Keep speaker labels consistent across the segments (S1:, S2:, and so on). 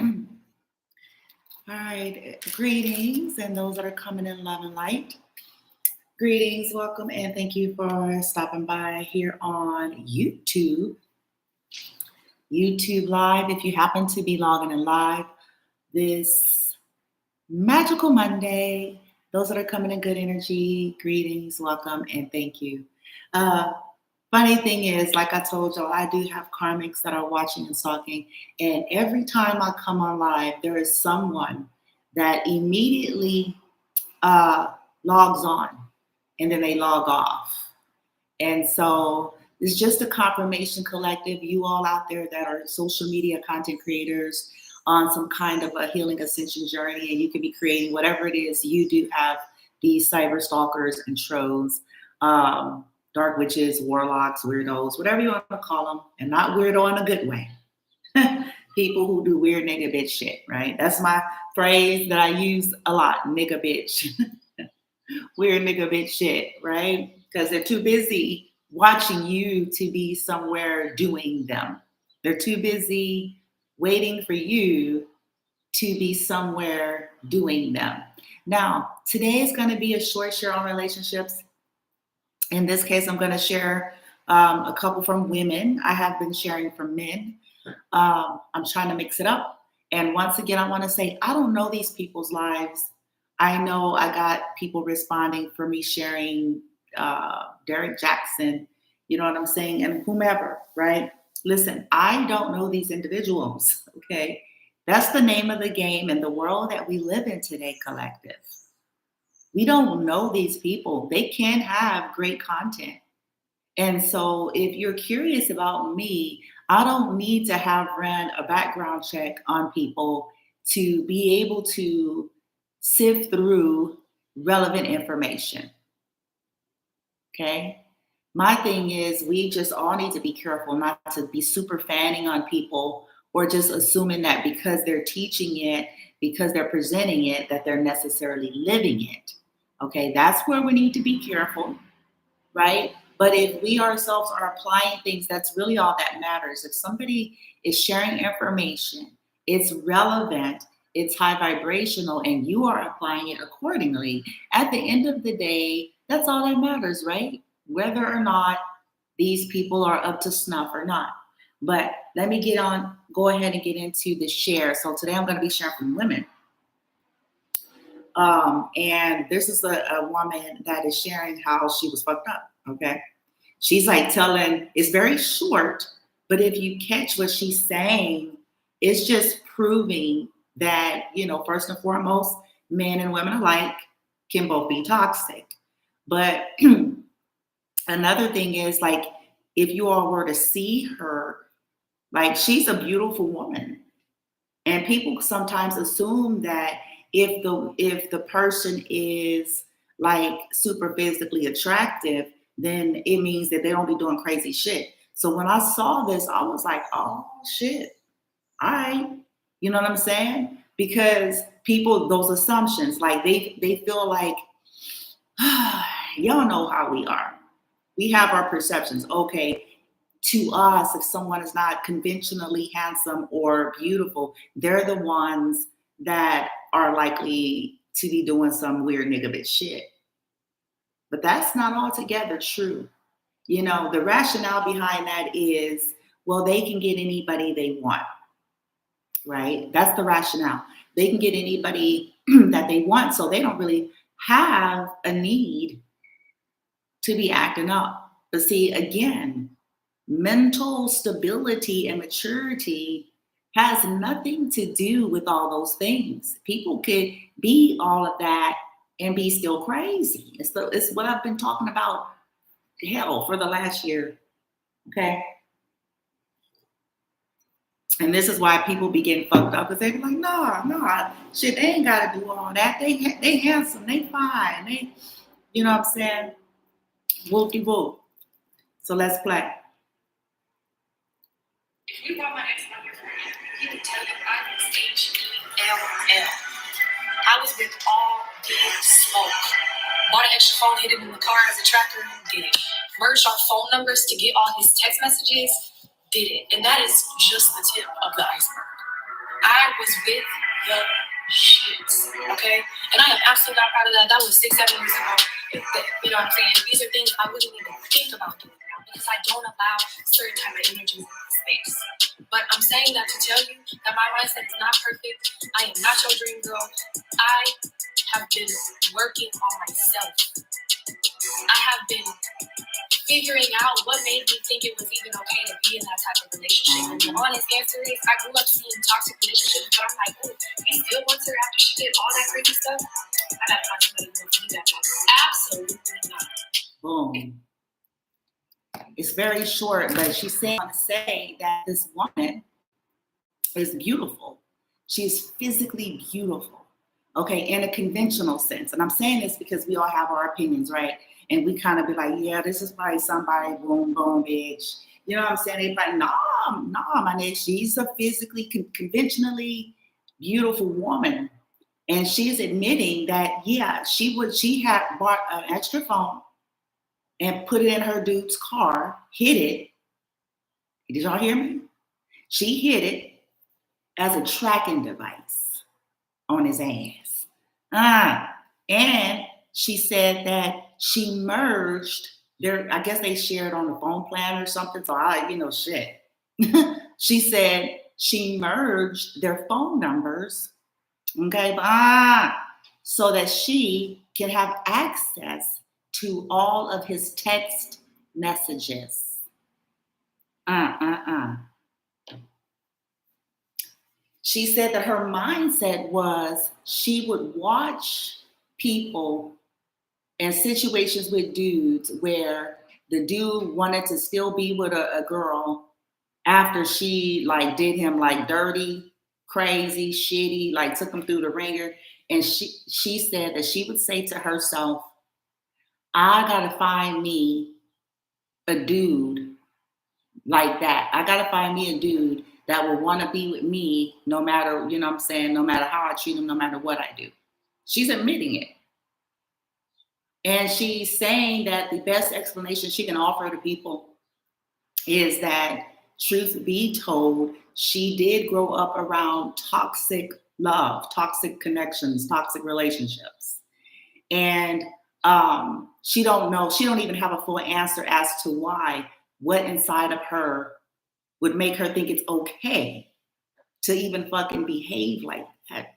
S1: All right, greetings, and those that are coming in love and light. Greetings, welcome, and thank you for stopping by here on YouTube. YouTube Live, if you happen to be logging in live this magical Monday. Those that are coming in good energy, greetings, welcome, and thank you. Funny thing is, like I told y'all, I do have karmics that are watching and talking, and every time I come on live, there is someone that immediately logs on, and then they log off. And so it's just a confirmation collective, you all out there that are social media content creators on some kind of a healing ascension journey, and you can be creating whatever it is you do have these cyber stalkers and trolls, dark witches, warlocks, weirdos, whatever you want to call them, and not weirdo in a good way. People who do weird nigga bitch shit, right? That's my phrase that I use a lot, nigga bitch. Weird nigga bitch shit, right? Because they're too busy watching you to be somewhere doing them. They're too busy waiting for you to be somewhere doing them. Now, today is going to be a short share on relationships. In this case, I'm going to share a couple from women. I have been sharing from men. I'm trying to mix it up. And once again, I want to say, I don't know these people's lives. I know I got people responding for me sharing Derek Jackson, you know what I'm saying, and whomever, right? Listen, I don't know these individuals, okay? That's the name of the game in the world that we live in today, collective. We don't know these people. They can have great content. And so if you're curious about me, I don't need to have ran a background check on people to be able to sift through relevant information. Okay? My thing is we just all need to be careful not to be super fanning on people or just assuming that because they're teaching it, because they're presenting it, that they're necessarily living it. Okay, that's where we need to be careful, right? But if we ourselves are applying things, that's really all that matters. If somebody is sharing information, it's relevant, it's high vibrational, and you are applying it accordingly, at the end of the day, that's all that matters, right? Whether or not these people are up to snuff or not. But let me go ahead and get into the share. So today I'm going to be sharing from women. And this is a woman that is sharing how she was fucked up, okay? She's like telling, it's very short, but if you catch what she's saying, it's just proving that, you know, first and foremost, men and women alike can both be toxic. But another thing is, like, if you all were to see her, like, she's a beautiful woman. And people sometimes assume that if the person is like super physically attractive, then it means that they don't be doing crazy shit. So when I saw this, I was like, oh shit. All right. You know what I'm saying? Because people, those assumptions, like they feel like, y'all know how we are. We have our perceptions. Okay, to us, if someone is not conventionally handsome or beautiful, they're the ones that are likely to be doing some weird nigga bitch shit. But that's not altogether true. You know, the rationale behind that is, well, they can get anybody they want, right? That's the rationale. They can get anybody that they want, so they don't really have a need to be acting up. But see, again, mental stability and maturity has nothing to do with all those things. People could be all of that and be still crazy. It's what I've been talking about, hell, for the last year. Okay. And this is why people be getting fucked up, because they be like, no, shit, they ain't got to do all that. They handsome, they fine, they, you know what I'm saying? Whoop-de-whoop. So let's play.
S2: If you brought my ex on your friend, he would tell you I was HLL. I was with all big smoke. Bought an extra phone, hid it in the car as a tracker, did it. Merged our phone numbers to get all his text messages, did it. And that is just the tip of the iceberg. I was with the shits, okay? And I am absolutely not proud of that. That was 6-7 years ago. You know what I'm saying? These are things I wouldn't even think about doing now because I don't allow certain type of energies in the space. But I'm saying that to tell you that my mindset is not perfect. I am not your dream girl. I have been working on myself. I have been figuring out what made me think it was even okay to be in that type of relationship. And the honest answer is, I grew up seeing toxic relationships, but I'm like, oh, he still wants her after she did all that crazy stuff? I gotta find somebody who wants to do that. Absolutely not.
S1: Boom. It's very short, but she's saying to say that this woman is beautiful. She's physically beautiful, okay, in a conventional sense. And I'm saying this because we all have our opinions, right? And we kind of be like, yeah, this is probably somebody, boom, boom, bitch. You know what I'm saying? They be like, nah, my nigga, she's a physically, conventionally beautiful woman. And she's admitting that, yeah, she had bought an extra phone and put it in her dude's car, hid it. Did y'all hear me? She hid it as a tracking device on his ass. And she said that she merged I guess they shared on the phone plan or something. So shit. She said she merged their phone numbers, okay, so that she can have access to all of his text messages. She said that her mindset was she would watch people in situations with dudes where the dude wanted to still be with a girl after she like did him like dirty, crazy, shitty, like took him through the ringer. And she said that she would say to herself, I gotta find me a dude like that. I gotta find me a dude that will want to be with me no matter, you know what I'm saying, no matter how I treat him, no matter what I do. She's admitting it. And she's saying that the best explanation she can offer to people is that, truth be told, she did grow up around toxic love, toxic connections, toxic relationships. And she don't even have a full answer as to why, what inside of her would make her think it's okay to even fucking behave like that.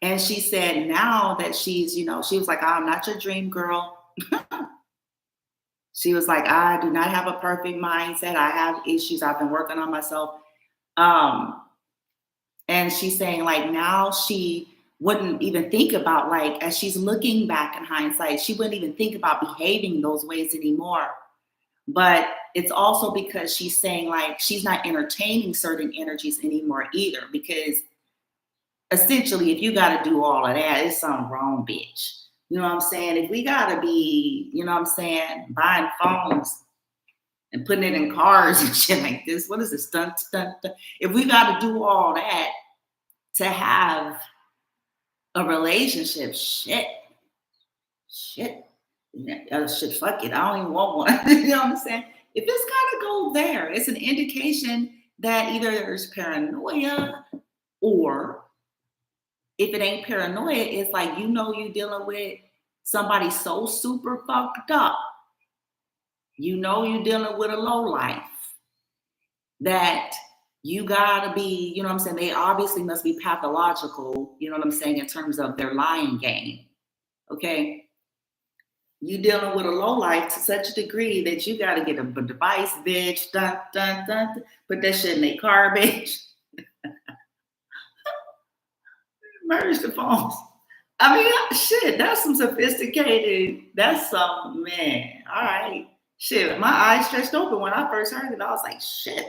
S1: And she said now that she was like, I'm not your dream girl. She was like, I do not have a perfect mindset. I have issues. I've been working on myself. And she's saying like now she wouldn't even think about, like, as she's looking back in hindsight, she wouldn't even think about behaving those ways anymore. But it's also because she's saying like she's not entertaining certain energies anymore either, because essentially if you got to do all of that, it's something wrong, bitch. You know what I'm saying? If we got to be, you know what I'm saying, buying phones and putting it in cars and shit like this, what is this? If we got to do all that to have a relationship, shit, fuck it. I don't even want one. You know what I'm saying? If it's got to go there, it's an indication that either there's paranoia, or if it ain't paranoia, it's like, you're dealing with somebody so super fucked up. You're dealing with a low life that you gotta be, you know what I'm saying? They obviously must be pathological, you know what I'm saying, in terms of their lying game. Okay. You dealing with a low life to such a degree that you gotta get a device, bitch, put that shit in their car, bitch. Merge the phones. I mean, shit, that's some sophisticated, that's some, man, all right. Shit, my eyes stretched open when I first heard it. I was like, shit.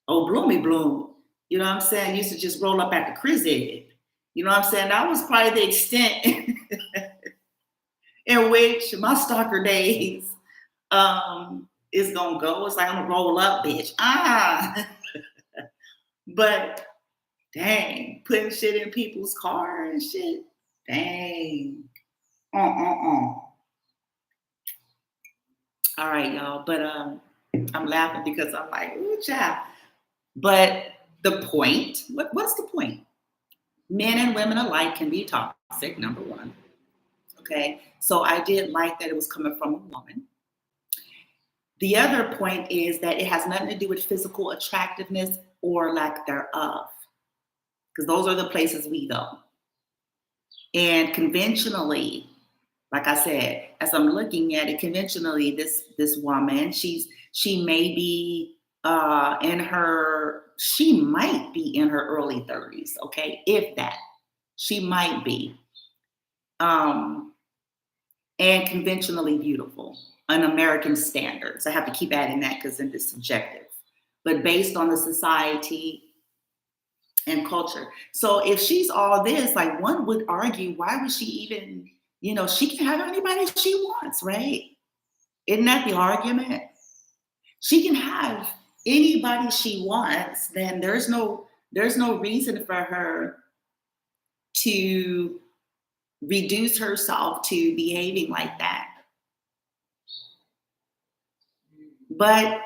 S1: Oh, bloomy bloom. You know what I'm saying? Used to just roll up at the Crizzed. You know what I'm saying? That was probably the extent in which my stalker days is gonna go. It's like, I'm gonna roll up, bitch. But dang, putting shit in people's car and shit. Dang. All right, y'all. But I'm laughing because I'm like, ooh, child. But the point. What's the point? Men and women alike can be toxic, number one. Okay, so I did like that it was coming from a woman. The other point is that it has nothing to do with physical attractiveness or lack thereof, because those are the places we go. And conventionally, like I said, as I'm looking at it, conventionally, this woman, she may be she might be in her early 30s, okay, if that. She might be. And conventionally beautiful on American standards. I have to keep adding that because then it's subjective. But based on the society and culture. So if she's all this, like one would argue, why would she even, she can have anybody she wants, right? Isn't that the argument? She can have anybody she wants, then there's no reason for her to reduce herself to behaving like that. But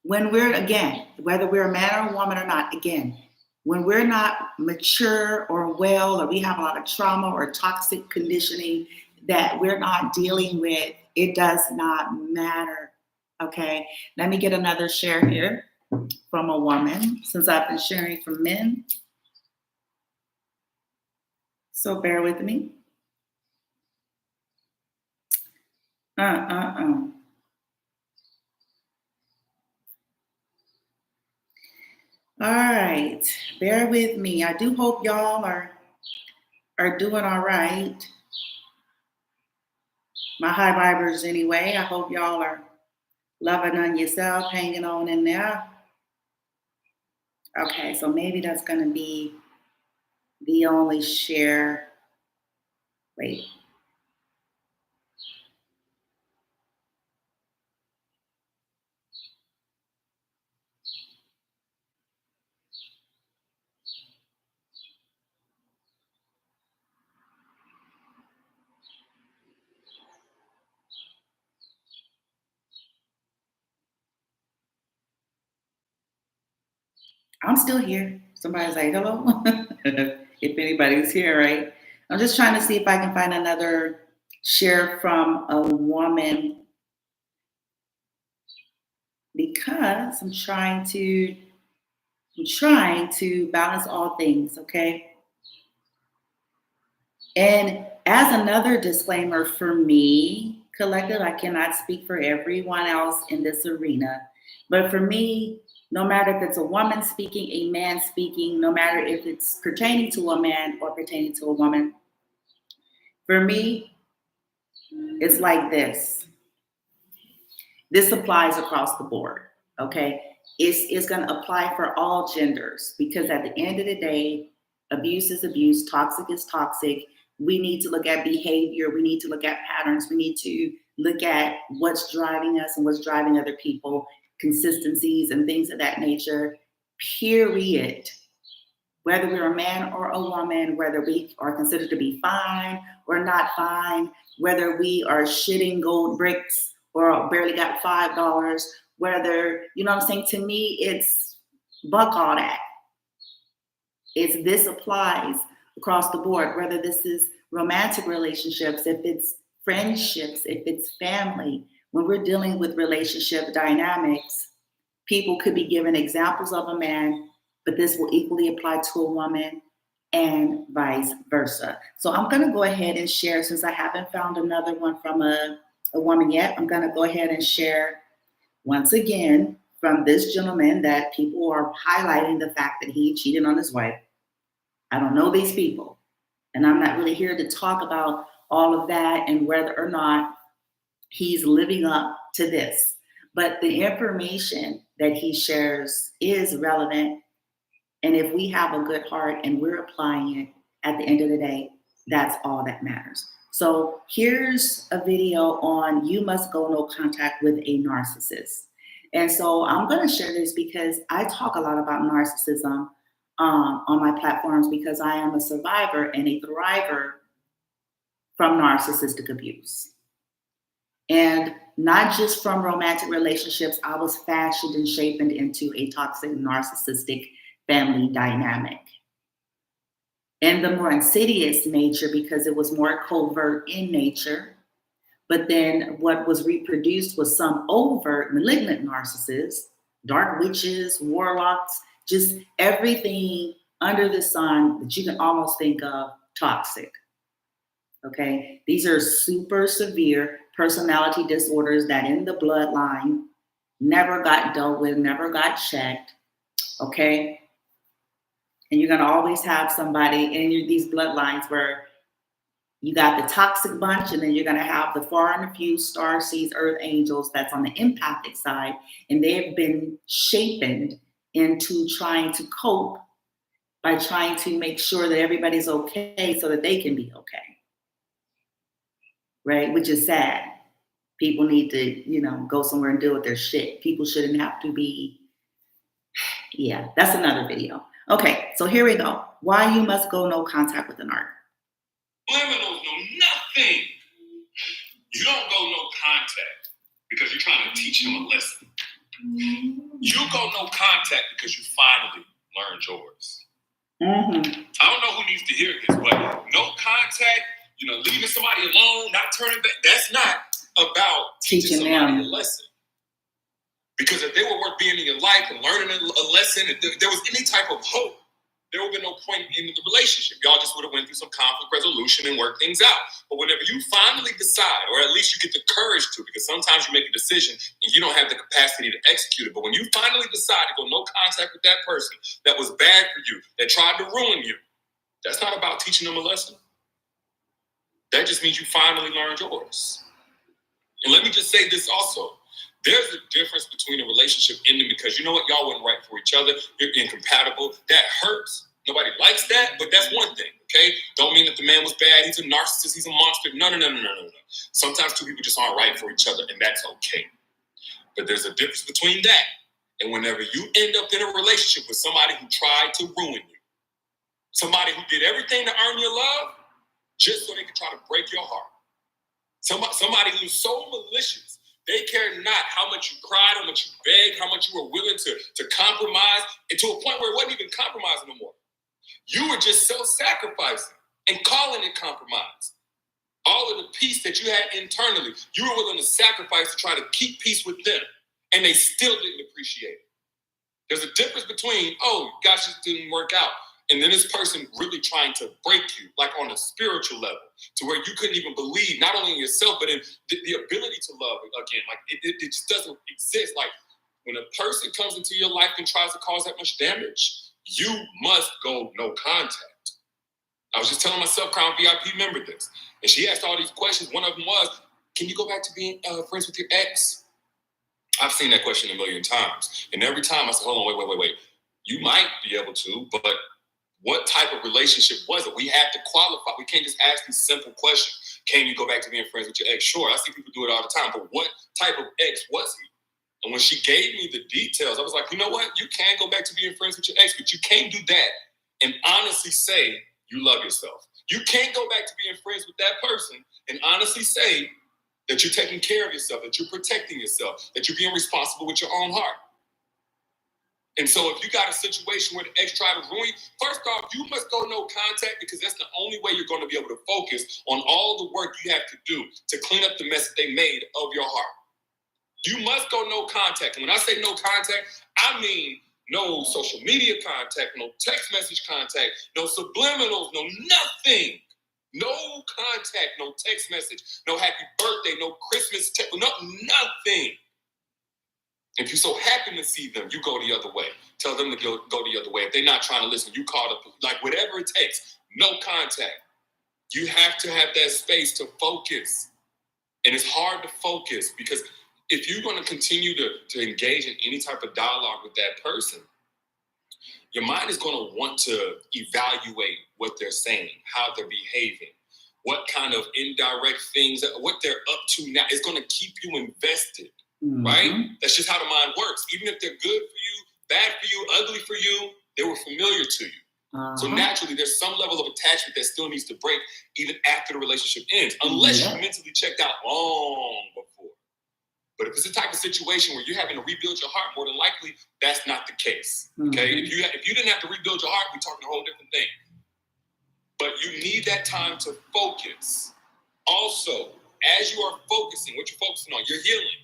S1: when we're, again, whether we're a man or a woman or not, again, when we're not mature or well, or we have a lot of trauma or toxic conditioning that we're not dealing with, it does not matter. Okay, let me get another share here from a woman, since I've been sharing from men. So bear with me. All right, bear with me. I do hope y'all are doing all right. My high vibers anyway. I hope y'all are loving on yourself, hanging on in there. Okay, so maybe that's going to be the only share. Wait. I'm still here. Somebody's like, hello? If anybody's here, right? I'm just trying to see if I can find another share from a woman, because I'm trying to balance all things, okay? And as another disclaimer for me, collective, I cannot speak for everyone else in this arena, but for me, no matter if it's a woman speaking, a man speaking, no matter if it's pertaining to a man or pertaining to a woman, for me, it's like this. This applies across the board, okay? It's going to apply for all genders, because at the end of the day, abuse is abuse, toxic is toxic. We need to look at behavior. We need to look at patterns. We need to look at what's driving us and what's driving other people, consistencies and things of that nature, period. Whether we're a man or a woman, whether we are considered to be fine or not fine, whether we are shitting gold bricks or barely got $5, whether, you know what I'm saying? To me, it's buck all that. This applies across the board, whether this is romantic relationships, if it's friendships, if it's family. When we're dealing with relationship dynamics, people could be given examples of a man, but this will equally apply to a woman and vice versa. So I'm going to go ahead and share, since I haven't found another one from a woman yet, I'm going to go ahead and share once again from this gentleman that people are highlighting the fact that he cheated on his wife. I don't know these people, and I'm not really here to talk about all of that and whether or not he's living up to this. But the information that he shares is relevant. And if we have a good heart and we're applying it, at the end of the day, that's all that matters. So here's a video on you must go no contact with a narcissist. And so I'm going to share this because I talk a lot about narcissism on my platforms, because I am a survivor and a thriver from narcissistic abuse. And not just from romantic relationships, I was fashioned and shaped into a toxic narcissistic family dynamic. And the more insidious nature, because it was more covert in nature. But then what was reproduced was some overt malignant narcissists, dark witches, warlocks, just everything under the sun that you can almost think of toxic. Okay, these are super severe personality disorders that in the bloodline never got dealt with, never got checked. Okay, and you're gonna always have somebody in these bloodlines where you got the toxic bunch, and then you're gonna have the far and the few star seeds, earth angels that's on the empathic side, and they've been shaped into trying to cope by trying to make sure that everybody's okay so that they can be okay. Right? Which is sad. People need to, go somewhere and deal with their shit. People shouldn't have to be, yeah, that's another video. Okay, so here we go. Why you must go no contact with an arc.
S3: Liminals know nothing. You don't go no contact because you're trying to teach him a lesson. You go no contact because you finally learned yours.
S1: Mm-hmm.
S3: I don't know who needs to hear this, but no contact, leaving somebody alone, not turning back, that's not about teaching somebody a lesson. Because if they were worth being in your life and learning a lesson, if there was any type of hope, there would have been no point in the relationship. Y'all just would have went through some conflict resolution and worked things out. But whenever you finally decide, or at least you get the courage to, because sometimes you make a decision and you don't have the capacity to execute it. But when you finally decide to go no contact with that person that was bad for you, that tried to ruin you, that's not about teaching them a lesson. That just means you finally learned yours. And let me just say this also. There's a difference between a relationship ending because you know what? Y'all weren't right for each other. You're incompatible. That hurts. Nobody likes that, but that's one thing, okay? Don't mean that the man was bad. He's a narcissist. He's a monster. No. Sometimes two people just aren't right for each other, and that's okay. But there's a difference between that and whenever you end up in a relationship with somebody who tried to ruin you, somebody who did everything to earn your love just so they could try to break your heart. Somebody who's so malicious, they care not how much you cried, how much you begged, how much you were willing to compromise, and to a point where it wasn't even compromising no more. You were just self-sacrificing and calling it compromise. All of the peace that you had internally, you were willing to sacrifice to try to keep peace with them, and they still didn't appreciate it. There's a difference between, gosh, this didn't work out, and then this person really trying to break you, like on a spiritual level, to where you couldn't even believe, not only in yourself, but in the ability to love again. Like, it just doesn't exist. Like, when a person comes into your life and tries to cause that much damage, you must go no contact. I was just telling myself, Crown VIP member this, and she asked all these questions. One of them was, can you go back to being friends with your ex? I've seen that question a million times. And every time I said, hold on, wait. You might be able to, but what type of relationship was it? We have to qualify. We can't just ask these simple questions. Can you go back to being friends with your ex? Sure, I see people do it all the time, but what type of ex was he? And when she gave me the details, I was like, you know what? You can go back to being friends with your ex, but you can't do that and honestly say you love yourself. You can't go back to being friends with that person and honestly say that you're taking care of yourself, that you're protecting yourself, that you're being responsible with your own heart. And so if you got a situation where the ex tried to ruin you, first off, you must go no contact because that's the only way you're going to be able to focus on all the work you have to do to clean up the mess that they made of your heart. You must go no contact. And when I say no contact, I mean no social media contact, no text message contact, no subliminals, no nothing. No contact, no text message, no happy birthday, no Christmas, nothing. If you so happen to see them, you go the other way. Tell them to go the other way. If they're not trying to listen, you call them, like whatever it takes, no contact. You have to have that space to focus. And it's hard to focus because if you're going to continue to engage in any type of dialogue with that person, your mind is going to want to evaluate what they're saying, how they're behaving, what kind of indirect things, what they're up to now. It's going to keep you invested, right? That's just how the mind works. Even if they're good for you, bad for you, ugly for you, they were familiar to you. So naturally, there's some level of attachment that still needs to break even after the relationship ends, unless you mentally checked out long before. But But if it's a type of situation where you're having to rebuild your heart, more than likely, that's not the case. Okay? If you didn't have to rebuild your heart, we're talking a whole different thing. But you need that time to focus. Also, as you are focusing, what you're focusing on, you're healing.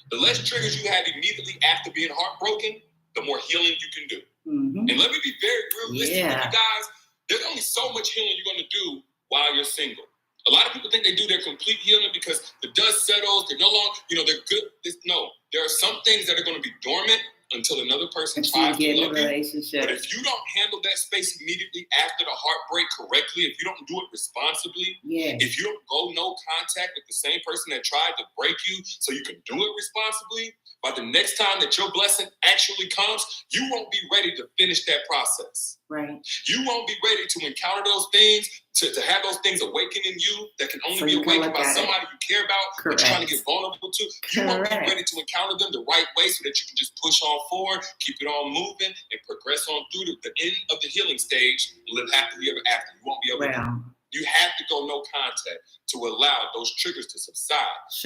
S3: The less triggers you have immediately after being heartbroken, the more healing you can do. And let me be very realistic with you guys. There's only so much healing you're going to do while you're single. A lot of people think they do their complete healing because the dust settles. They're no longer, they're good. No, there are some things that are going to be dormant until another person tries to love you. But if you don't handle that space immediately after the heartbreak correctly, if you don't do it responsibly, if you don't go no contact with the same person that tried to break you so you can do it responsibly, by the next time that your blessing actually comes, you won't be ready to finish that process.
S1: Right.
S3: You won't be ready to encounter those things, to have those things awaken in you that can only be awakened by somebody you care about, that you're trying to get vulnerable to. You won't be ready to encounter them the right way so that you can just push on forward, keep it on moving, and progress on through to the end of the healing stage and live happily ever after. You won't be able to. You have to go no contact to allow those triggers to subside.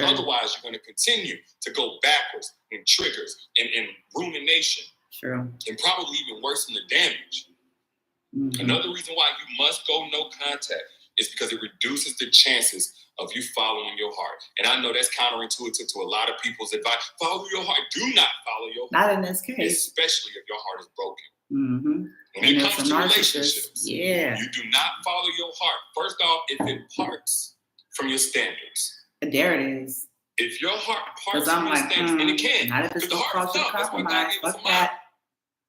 S3: Otherwise, you're going to continue to go backwards in triggers and in rumination. And probably even worse than the damage. Another reason why you must go no contact is because it reduces the chances of you following your heart. And I know that's counterintuitive to a lot of people's advice. Follow your heart. Do not follow your heart.
S1: Not in this case.
S3: Especially if your heart is broken. When it comes to relationships, you do not follow your heart. First off, if it parts from your standards.
S1: There it is.
S3: If your heart parts from your standards, and it can. Because the heart is dumb. That's why God gave us a mind.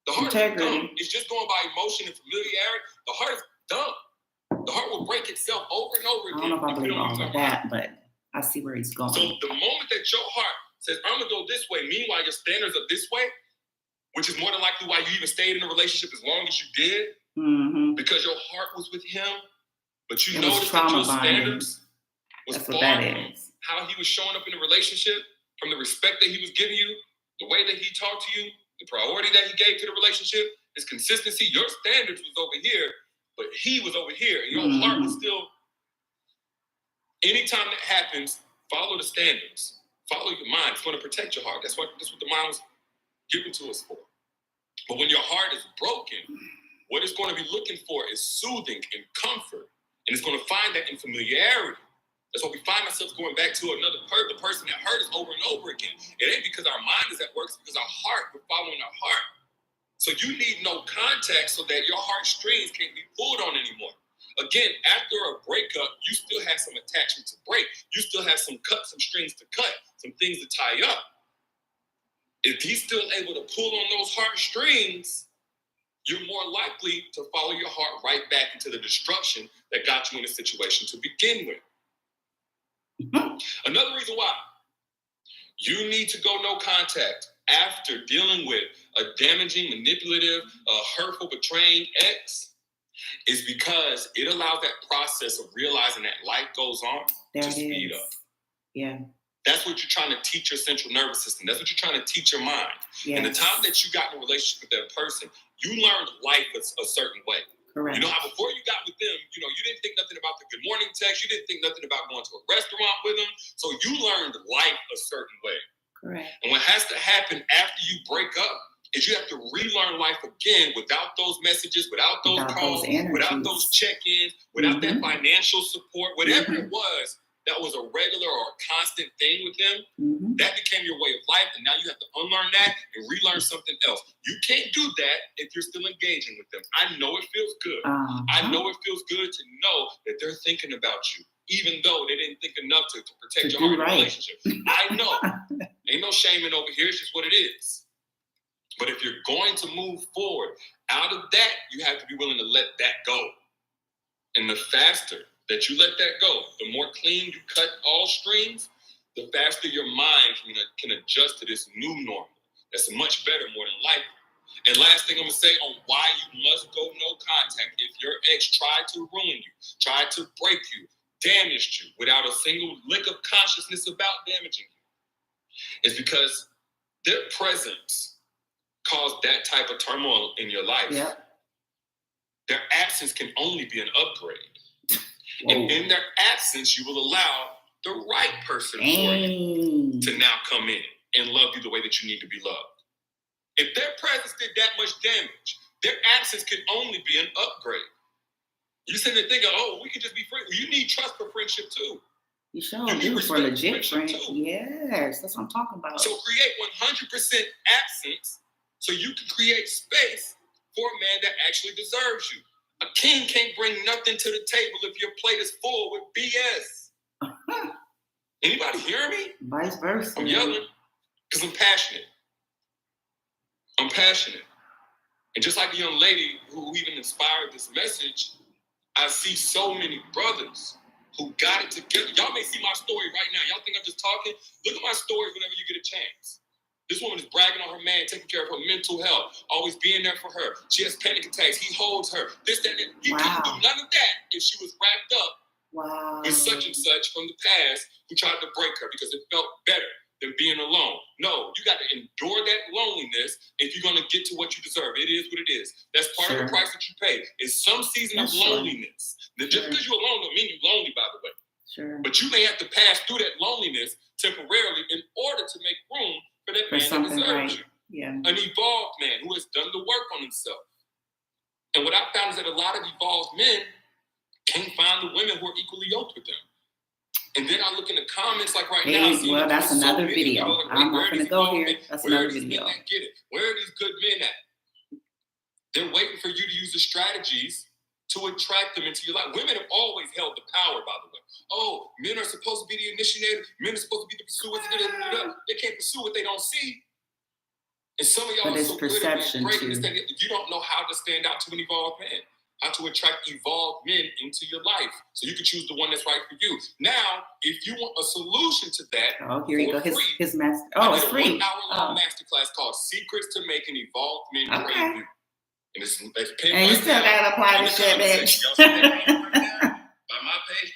S3: The heart is dumb. It's just going by emotion and familiarity. The heart is dumb. The heart will break itself over and over again.
S1: I don't know if I believe all of that, but I see where he's going.
S3: So the moment that your heart says, I'm going to go this way, meanwhile your standards are this way, which is more than likely why you even stayed in a relationship as long as you did, because your heart was with him, but you noticed that your standards was far from how he was showing up in the relationship, from the respect that he was giving you, the way that he talked to you, the priority that he gave to the relationship, his consistency. Your standards was over here, but he was over here, and your heart was still. Anytime that happens, follow the standards. Follow your mind. It's going to protect your heart. That's what the mind was given to us for. But when your heart is broken, what it's going to be looking for is soothing and comfort. And it's going to find that in familiarity. That's why we find ourselves going back to the person that hurt us over and over again. It ain't because our mind is at work, it's because our heart, we're following our heart. So you need no contact so that your heartstrings can't be pulled on anymore. Again, after a breakup, you still have some attachment to break. You still have some strings to cut, some things to tie up. If he's still able to pull on those heartstrings, you're more likely to follow your heart right back into the destruction that got you in a situation to begin with. Another reason why you need to go no contact after dealing with a damaging, manipulative, hurtful, betraying ex is because it allows that process of realizing that life goes on to speed up. Yeah. That's what you're trying to teach your central nervous system. That's what you're trying to teach your mind. Yes. And the time that you got in a relationship with that person, you learned life a certain way. Correct. You know how before you got with them, you didn't think nothing about the good morning text. You didn't think nothing about going to a restaurant with them. So you learned life a certain way. Correct. And what has to happen after you break up is you have to relearn life again without those messages, without those calls, without those check-ins, without that financial support, whatever it was that was a regular or a constant thing with them, that became your way of life, and now you have to unlearn that and relearn something else. You can't do that if you're still engaging with them. I know it feels good. I know it feels good to know that they're thinking about you, even though they didn't think enough to protect your heart relationship. I know. Ain't no shaming over here. It's just what it is. But if you're going to move forward out of that, you have to be willing to let that go. And the faster that you let that go, the more clean you cut all strings, the faster your mind can adjust to this new normal. That's much better, more than likely. And last thing I'm going to say on why you must go no contact. If your ex tried to ruin you, tried to break you, damaged you without a single lick of consciousness about damaging you, is because their presence caused that type of turmoil in your life. Yep. Their absence can only be an upgrade. Whoa. And in their absence, you will allow the right person for you to now come in and love you the way that you need to be loved. If their presence did that much damage, their absence can only be an upgrade. You sitting there thinking, oh, we can just be friends. You need trust for friendship too.
S1: You sure do for legit friends. Yes, that's what I'm talking about.
S3: So create 100% absence so you can create space for a man that actually deserves you. A king can't bring nothing to the table if your plate is full with BS. Anybody hear me?
S1: Vice versa.
S3: I'm yelling because I'm passionate. I'm passionate. And just like the young lady who even inspired this message, I see so many brothers who got it together. Y'all may see my story right now. Y'all think I'm just talking? Look at my story whenever you get a chance. This woman is bragging on her man, taking care of her mental health, always being there for her. She has panic attacks. He holds her. This, that, that. He couldn't do none of that if she was wrapped up with such and such from the past who tried to break her because it felt better than being alone. No, you got to endure that loneliness if you're going to get to what you deserve. It is what it is. That's part of the price that you pay. It's some season of loneliness. Just because you're alone don't mean you're lonely, by the way. But you may have to pass through that loneliness temporarily in order to make room for that man that deserves you. An evolved man who has done the work on himself. And what I found is that a lot of evolved men can't find the women who are equally yoked with them. And then I look in the comments like right now.
S1: Well, that's another video. I'm not going to go here. That's another video.
S3: Get it? Where are these good men at? They're waiting for you to use the strategies to attract them into your life. Women have always held the power, by the way. Oh, men are supposed to be the initiator. Men are supposed to be the pursuers. They can't pursue what they don't see. And some of y'all are so good at breaking this thing. You don't know how to stand out to an evolved man. How to attract evolved men into your life so you can choose the one that's right for you. Now, if you want a solution to that,
S1: here you go. His master. Oh, it's free.
S3: 1-hour-long masterclass called "Secrets to Making Evolved Men Crave You." And it's
S1: and you still gotta apply this shit, bitch.
S3: By my page,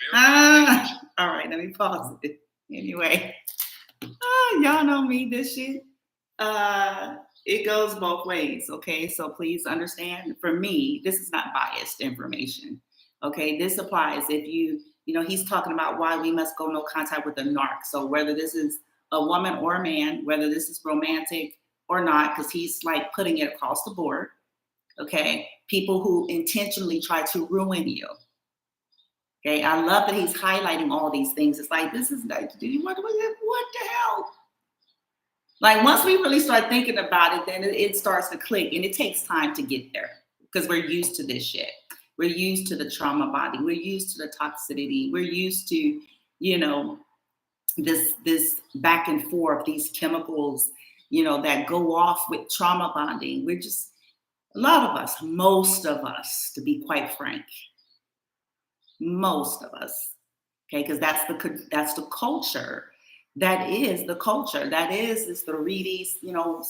S1: all right, let me pause it. Anyway, y'all know me. This shit. It goes both ways, okay? So please understand, for me, this is not biased information, okay? This applies if he's talking about why we must go no contact with a narc. So whether this is a woman or a man, whether this is romantic or not, because he's like putting it across the board, okay? People who intentionally try to ruin you, okay? I love that he's highlighting all these things. It's like, this is like, what the hell? Like once we really start thinking about it, then it starts to click, and it takes time to get there because we're used to this shit. We're used to the trauma body. We're used to the toxicity. We're used to, this back and forth, these chemicals, that go off with trauma bonding. We're just, a lot of us, most of us, to be quite frank, most of us, okay, because that's the culture. That is the culture. That is the Reedi's,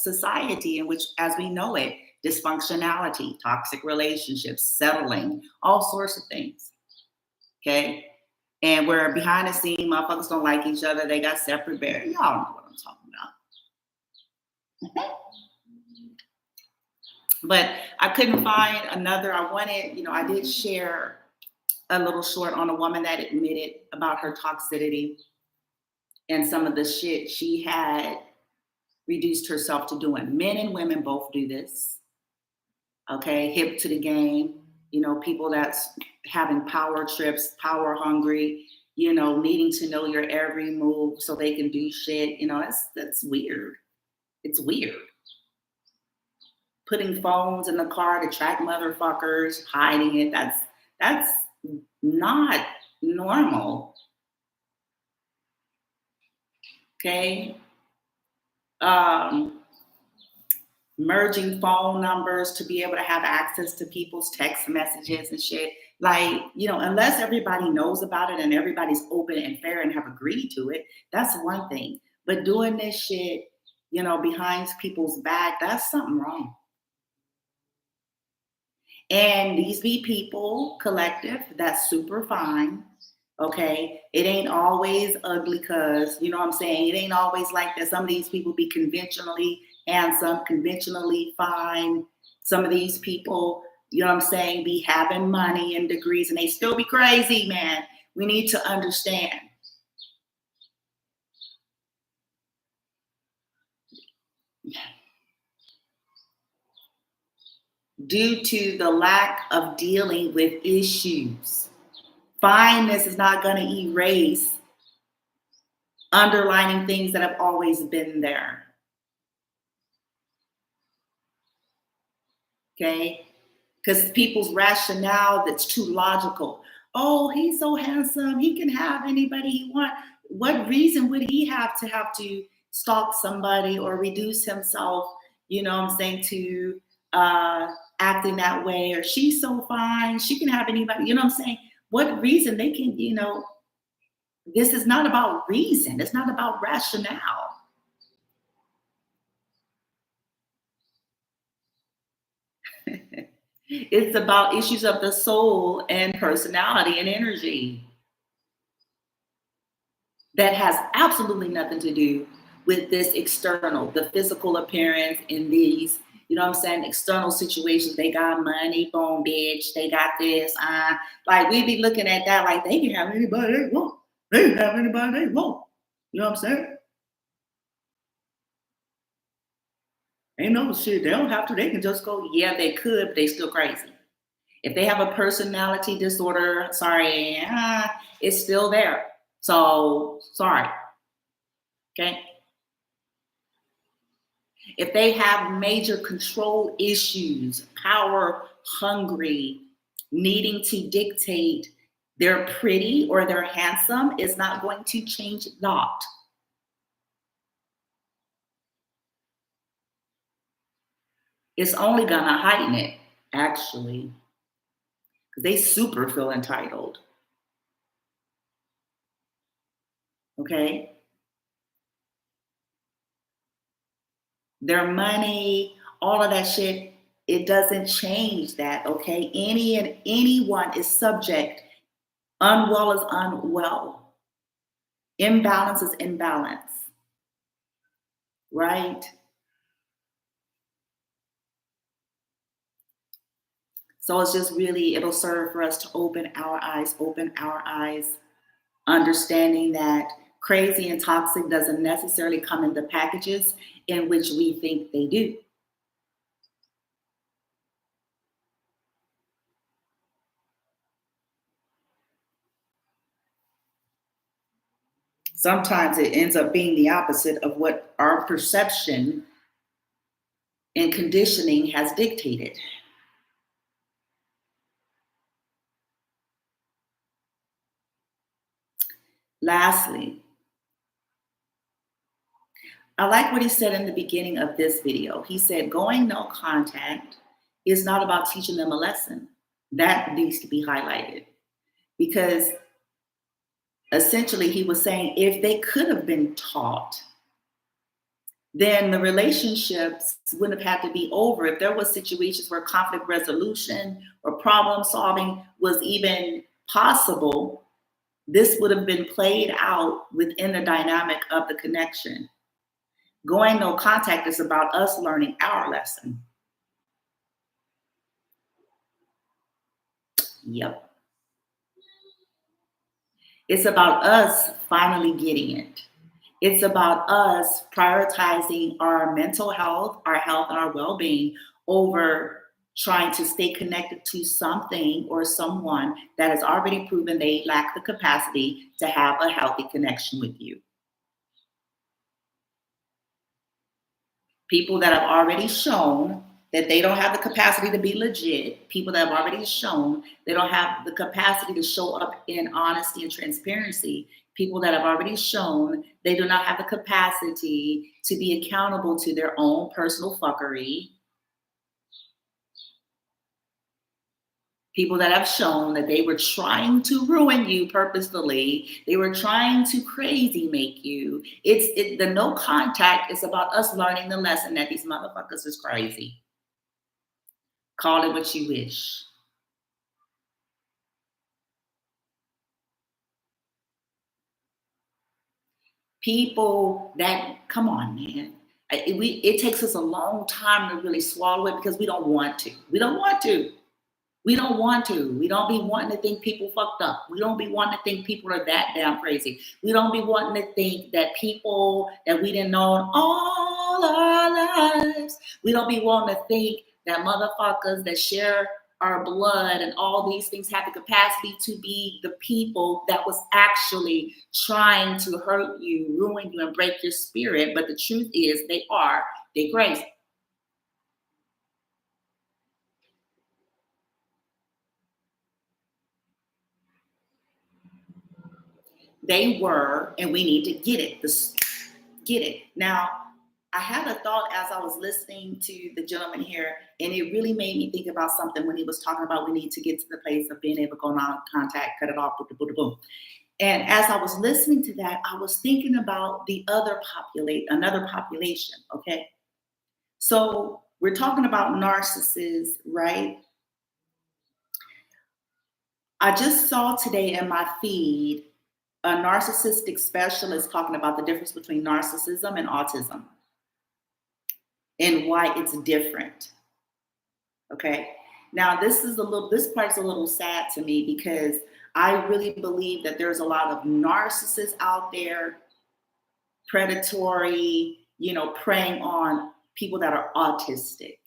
S1: society in which, as we know it, dysfunctionality, toxic relationships, settling, all sorts of things. Okay, and where behind the scene, motherfuckers don't like each other. They got separate beds. Y'all know what I'm talking about. But I couldn't find another. I did share a little short on a woman that admitted about her toxicity and some of the shit she had reduced herself to doing. Men and women both do this. Okay, hip to the game. People that's having power trips, power hungry, needing to know your every move so they can do shit. That's weird. It's weird. Putting phones in the car to track motherfuckers, hiding it. That's not normal. Okay. Merging phone numbers to be able to have access to people's text messages and shit. Like, unless everybody knows about it and everybody's open and fair and have agreed to it, that's one thing. But doing this shit, behind people's back, that's something wrong. And these be people, collective, that's super fine. Okay, it ain't always ugly, cause you know what I'm saying. It ain't always like that. Some of these people be conventionally handsome, conventionally fine. Some of these people, be having money and degrees, and they still be crazy, man. We need to understand. due to the lack of dealing with issues. Fineness is not going to erase underlining things that have always been there. Okay? Because people's rationale that's too logical. Oh, he's so handsome. He can have anybody he wants. What reason would he have to stalk somebody or reduce himself, you know what I'm saying, to acting that way? Or she's so fine. She can have anybody, you know what I'm saying? What reason they can, you know, this is not about reason. It's not about rationale. It's about issues of the soul and personality and energy that has absolutely nothing to do with this external, the physical appearance in these, you know what I'm saying, external situations. They got money, boom, bitch. They got this. Like we be looking at that like they can have anybody they want. They can have anybody they want. You know what I'm saying? Ain't no shit. They don't have to. They can just go. Yeah, they could, but they still crazy. If they have a personality disorder, sorry, it's still there. So sorry. Okay. If they have major control issues, power hungry, needing to dictate they're pretty or they're handsome, is not going to change that. It's only gonna heighten it, actually. They super feel entitled. Okay? Their money, all of that shit, it doesn't change that, okay? Any and anyone is subject. Unwell is unwell. Imbalance is imbalance. Right? So it's just really, it'll serve for us to open our eyes, understanding that crazy and toxic doesn't necessarily come in the packages in which we think they do. Sometimes it ends up being the opposite of what our perception and conditioning has dictated. Lastly, I like what he said in the beginning of this video. He said, going no contact is not about teaching them a lesson. That needs to be highlighted, because essentially he was saying if they could have been taught, then the relationships wouldn't have had to be over. If there was situations where conflict resolution or problem solving was even possible, this would have been played out within the dynamic of the connection. Going no contact is about us learning our lesson. Yep. It's about us finally getting it. It's about us prioritizing our mental health, our health, and our well-being over trying to stay connected to something or someone that has already proven they lack the capacity to have a healthy connection with you. People that have already shown that they don't have the capacity to be legit, people that have already shown they don't have the capacity to show up in honesty and transparency, people that have already shown they do not have the capacity to be accountable to their own personal fuckery, people that have shown that they were trying to ruin you purposefully, they were trying to crazy make you. The no contact is about us learning the lesson that these motherfuckers is crazy. Call it what you wish. People that, come on, man. It takes us a long time to really swallow it because we don't want to. We don't want to. We don't want to. We don't be wanting to think people fucked up. We don't be wanting to think people are that damn crazy. We don't be wanting to think that people that we didn't know all our lives, we don't be wanting to think that motherfuckers that share our blood and all these things have the capacity to be the people that was actually trying to hurt you, ruin you, and break your spirit. But the truth is they're crazy. They were, and we need to get it. Now, I had a thought as I was listening to the gentleman here, and it really made me think about something when he was talking about we need to get to the place of being able to go on contact, cut it off, boom. And as I was listening to that, I was thinking about another population, okay? So we're talking about narcissists, right? I just saw today in my feed a narcissistic specialist talking about the difference between narcissism and autism and why it's different. Okay. Now this part's a little sad to me because I really believe that there's a lot of narcissists out there, predatory, preying on people that are autistic.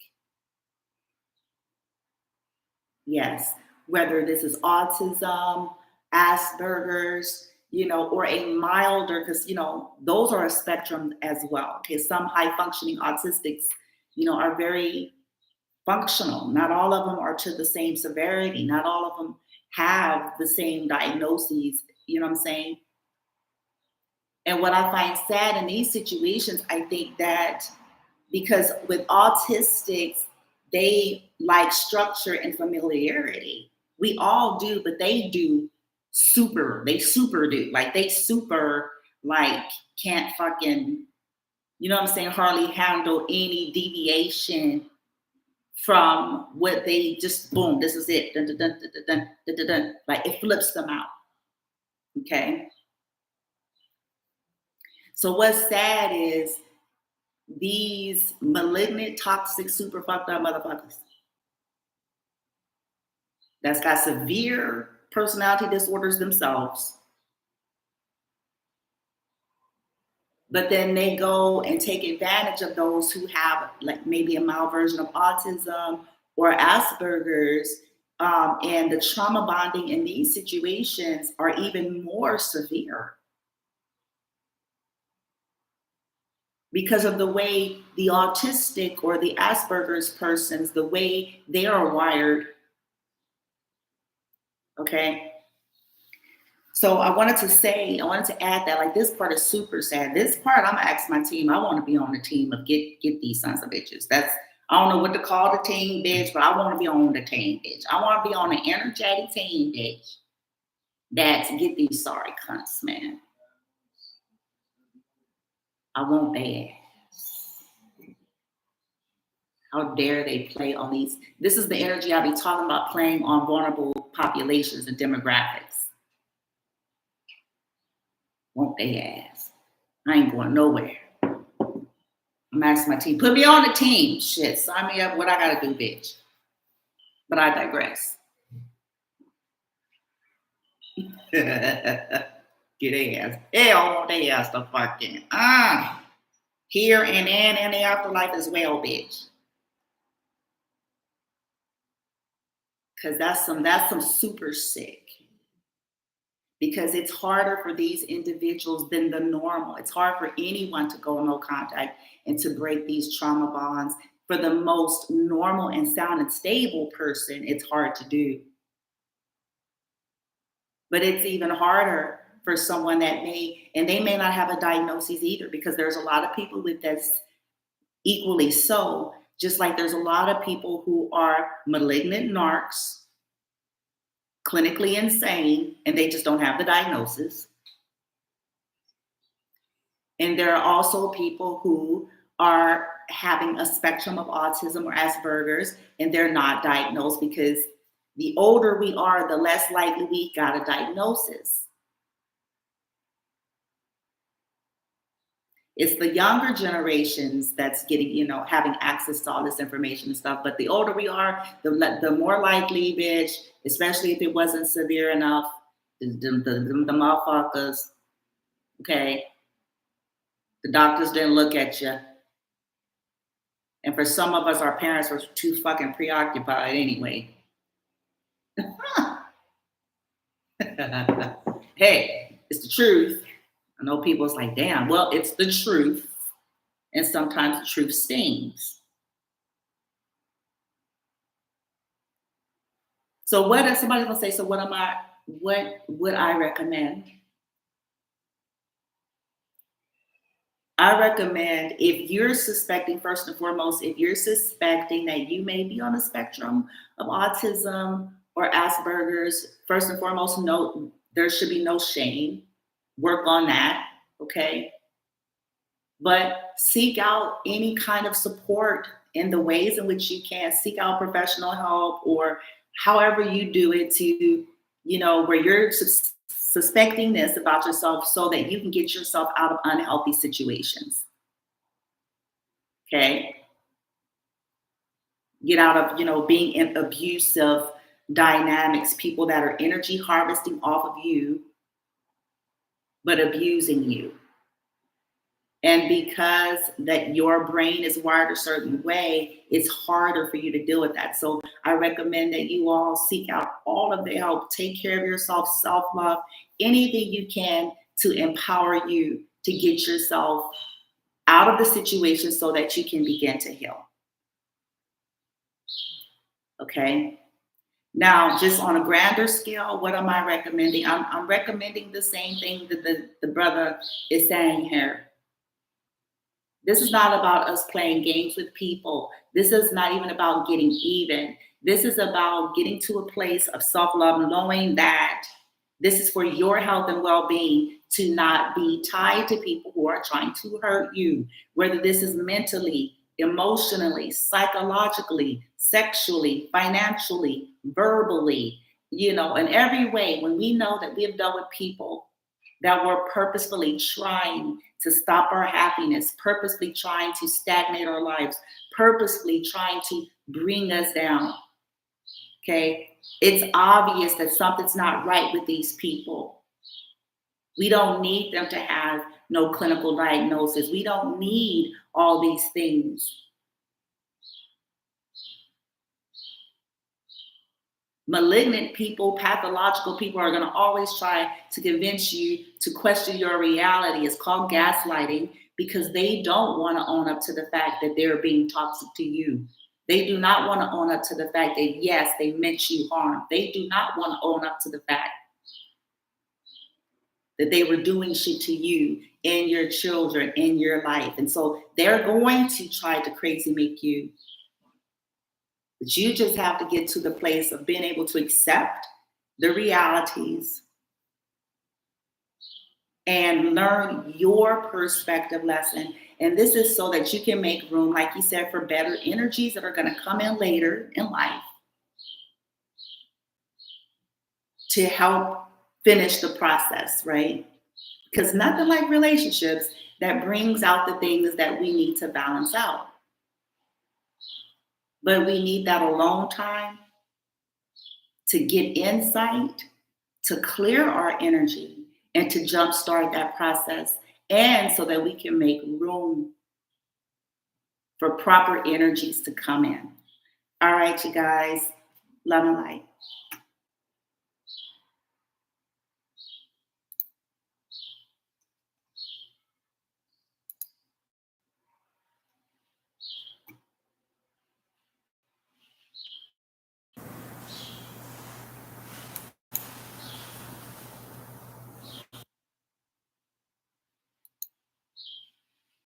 S1: Yes. Whether this is autism, Asperger's, or a milder, because, those are a spectrum as well. Okay. Some high functioning autistics, are very functional. Not all of them are to the same severity. Not all of them have the same diagnoses. You know what I'm saying? And what I find sad in these situations, I think that because with autistics, they like structure and familiarity. We all do, but they do super do. Like they super can't fucking, hardly handle any deviation from what they just, boom, this is it. Dun, dun, dun, dun, dun, dun, dun, dun. Like it flips them out. Okay. So what's sad is these malignant, toxic, super fucked up motherfuckers that's got severe personality disorders themselves, but then they go and take advantage of those who have like maybe a mild version of autism or Asperger's, and the trauma bonding in these situations are even more severe because of the way the autistic or the Asperger's persons, the way they are wired. Okay. So I wanted to add that like this part is super sad. This part, I'm gonna ask my team. I want to be on the team of get these sons of bitches. I don't know what to call the team, bitch, but I want to be on the team, bitch. I want to be on an energetic team, bitch. That's get these sorry cunts, man. I want their ass. How dare they play on these? This is the energy I be talking about, playing on vulnerable populations and demographics. Want their ass. I ain't going nowhere. I'm asking my team, put me on the team. Shit, sign me up. What I gotta do, bitch? But I digress. Get their ass. Hell, want their ass to fucking here and in the afterlife as well, bitch. Because that's some super sick. Because it's harder for these individuals than the normal. It's hard for anyone to go no contact and to break these trauma bonds. For the most normal and sound and stable person, it's hard to do. But it's even harder for someone that may not have a diagnosis either, because there's a lot of people with this equally so, just like there's a lot of people who are malignant narcs, clinically insane, and they just don't have the diagnosis. And there are also people who are having a spectrum of autism or Asperger's, and they're not diagnosed, because the older we are, the less likely we got a diagnosis. It's the younger generations that's getting, having access to all this information and stuff. But the older we are, the more likely, bitch, especially if it wasn't severe enough, the motherfuckers, okay? The doctors didn't look at you. And for some of us, our parents were too fucking preoccupied anyway. Hey, it's the truth. I know people's like, damn, well, it's the truth. And sometimes the truth stings. So what if somebody's gonna say, so what would I recommend? I recommend, if you're suspecting, first and foremost, if you're suspecting that you may be on the spectrum of autism or Asperger's, first and foremost, no, there should be no shame. Work on that, okay? But seek out any kind of support in the ways in which you can. Seek out professional help, or however you do it to, where you're suspecting this about yourself so that you can get yourself out of unhealthy situations. Okay? Get out of, being in abusive dynamics, people that are energy harvesting off of you, but abusing you. And because that your brain is wired a certain way, it's harder for you to deal with that. So I recommend that you all seek out all of the help. Take care of yourself, self-love, anything you can to empower you to get yourself out of the situation so that you can begin to heal. Okay? Now, just on a grander scale, what am I recommending? I'm recommending the same thing that the brother is saying here. This is not about us playing games with people. This is not even about getting even. This is about getting to a place of self-love, knowing that this is for your health and well-being, to not be tied to people who are trying to hurt you, whether this is mentally, emotionally, psychologically, sexually, financially, verbally, in every way. When we know that we have dealt with people that were purposefully trying to stop our happiness, purposely trying to stagnate our lives, purposely trying to bring us down, okay? It's obvious that something's not right with these people. We don't need them to have no clinical diagnosis. We don't need all these things. Malignant people, pathological people are going to always try to convince you to question your reality. It's called gaslighting, because they don't want to own up to the fact that they're being toxic to you. They do not want to own up to the fact that, yes, they meant you harm. They do not want to own up to the fact that they were doing shit to you and your children in your life. And so they're going to try to crazy make you. But you just have to get to the place of being able to accept the realities and learn your perspective lesson. And this is so that you can make room, like you said, for better energies that are going to come in later in life to help finish the process, right? Because nothing like relationships that brings out the things that we need to balance out. But we need that alone time to get insight, to clear our energy, and to jumpstart that process. And so that we can make room for proper energies to come in. All right, you guys. Love and light.